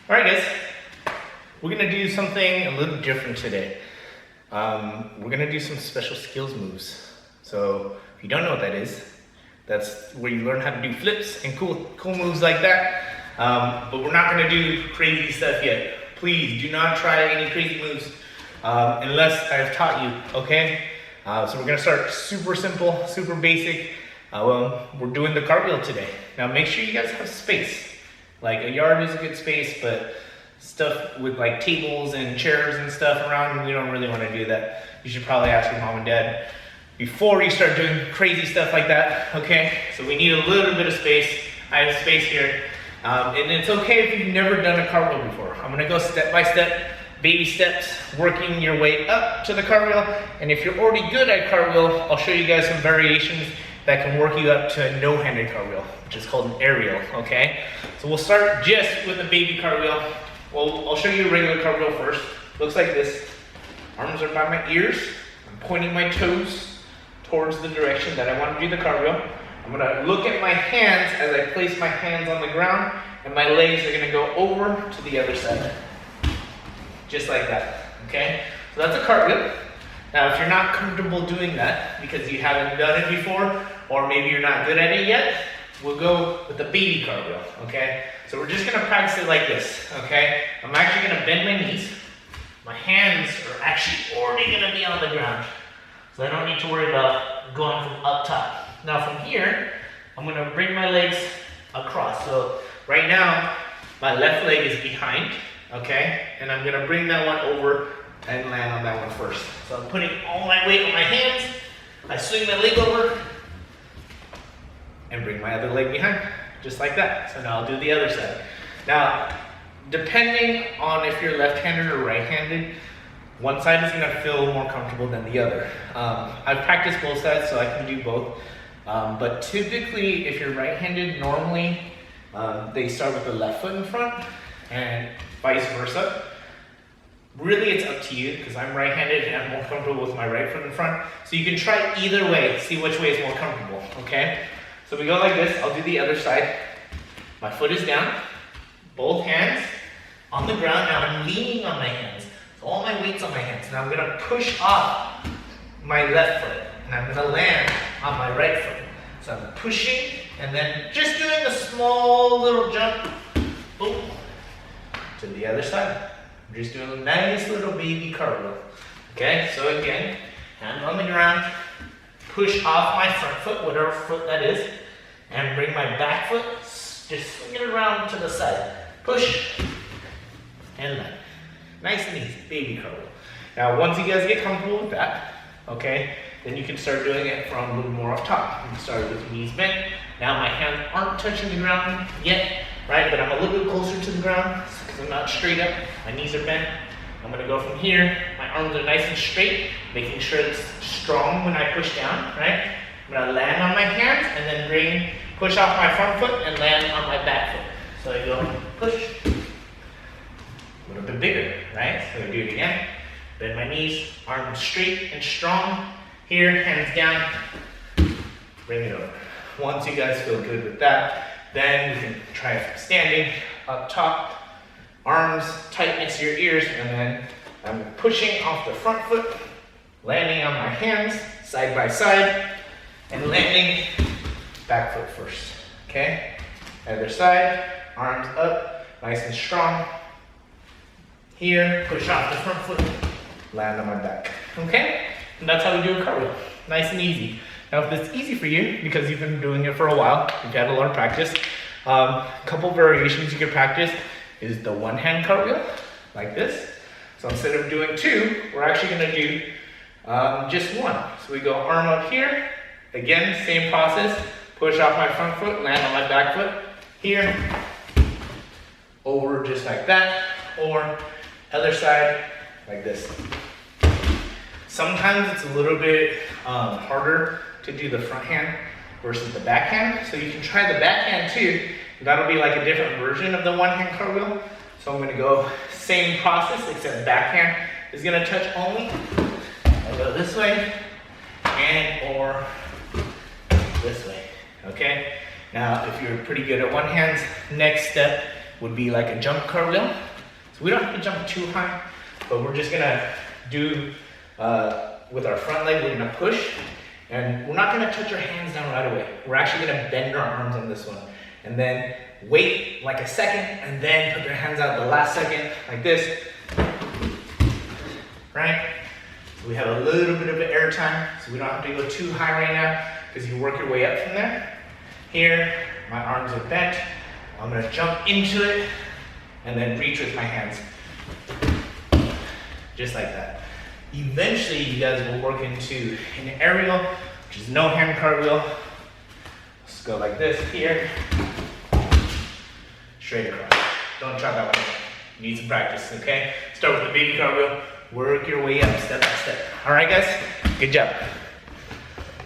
All right, guys, we're gonna do something a little different today. We're gonna do some special skills moves. So if you don't know what that is, that's where you learn how to do flips and cool moves like that. But we're not gonna do crazy stuff yet. Please do not try any crazy moves unless I've taught you, okay? So we're gonna start super simple, super basic. We're doing the cartwheel today. Now make sure you guys have space. Like a yard is a good space, but stuff with like tables and chairs and stuff around, we don't really want to do that. You should probably ask your mom and dad before you start doing crazy stuff like that, okay? So we need a little bit of space. I have space here. And it's okay if you've never done a cartwheel before. I'm gonna go step by step, baby steps, working your way up to the cartwheel. And if you're already good at cartwheel, I'll show you guys some variations that can work you up to a no-handed cartwheel, which is called an aerial, okay? So we'll start just with a baby cartwheel. Well, I'll show you a regular cartwheel first. Looks like this. Arms are by my ears. I'm pointing my toes towards the direction that I want to do the cartwheel. I'm gonna look at my hands as I place my hands on the ground, and my legs are gonna go over to the other side. Just like that, okay? So that's a cartwheel. Now, if you're not comfortable doing that because you haven't done it before, or maybe you're not good at it yet, we'll go with the baby cartwheel, okay? So we're just gonna practice it like this, okay? I'm actually gonna bend my knees. My hands are actually already gonna be on the ground, so I don't need to worry about going from up top. Now from here, I'm gonna bring my legs across. So right now, my left leg is behind, okay? And I'm gonna bring that one over and land on that one first. So I'm putting all my weight on my hands. I swing my leg over and bring my other leg behind, just like that. So now I'll do the other side. Now, depending on if you're left-handed or right-handed, one side is gonna feel more comfortable than the other. I've practiced both sides, so I can do both. But typically, if you're right-handed, normally they start with the left foot in front and vice versa. Really, it's up to you, because I'm right-handed and I'm more comfortable with my right foot in front. So you can try either way, see which way is more comfortable, okay? So we go like this. I'll do the other side. My foot is down, both hands on the ground. Now I'm leaning on my hands. So all my weight's on my hands. Now I'm gonna push off my left foot, and I'm gonna land on my right foot. So I'm pushing, and then just doing a small little jump, boom, to the other side. I'm just doing a nice little baby cartwheel. Okay, so again, hands on the ground, push off my front foot, whatever foot that is, and bring my back foot, just swing it around to the side. Push, and land. Nice and easy, baby cartwheel. Now, once you guys get comfortable with that, okay, then you can start doing it from a little more up top. You can start with your knees bent. Now my hands aren't touching the ground yet, right? But I'm a little bit closer to the ground because I'm not straight up. My knees are bent. I'm gonna go from here. My arms are nice and straight, making sure it's strong when I push down, right? I'm gonna land on my hands and then push off my front foot and land on my back foot. So I go push, a little bit bigger, right? So I do it again. Bend my knees, arms straight and strong. Here, hands down, bring it over. Once you guys feel good with that, then you can try it from standing, up top, arms tight next to your ears, and then I'm pushing off the front foot, landing on my hands, side by side, and landing back foot first, okay? Other side, arms up, nice and strong. Here, push off the front foot, land on my back, okay? And that's how we do a cartwheel, nice and easy. Now, if that's easy for you, because you've been doing it for a while, you've had a lot of practice, a couple variations you can practice is the one-hand cartwheel, like this. So instead of doing two, we're actually gonna do just one. So we go arm up here, again, same process, push off my front foot, land on my back foot, here, over just like that, or other side, like this. Sometimes it's a little bit harder to do the front hand versus the back hand. So you can try the back hand too. That'll be like a different version of the one hand cartwheel. So I'm gonna go same process, except back hand is gonna touch only. I'll go this way and or this way, okay? Now, if you're pretty good at one hand, next step would be like a jump cartwheel. So we don't have to jump too high, but we're just gonna do, with our front leg, we're gonna push, and we're not gonna touch our hands down right away. We're actually gonna bend our arms on this one, and then wait like a second, and then put your hands out the last second, like this, right? So we have a little bit of air time, so we don't have to go too high right now, because you work your way up from there. Here, my arms are bent. I'm gonna jump into it, and then reach with my hands. Just like that. Eventually, you guys will work into an aerial, which is no hand cartwheel. Let's go like this here. Straight across. Don't try that one. You need some practice, okay? Start with the baby cartwheel. Work your way up step by step. All right, guys? Good job.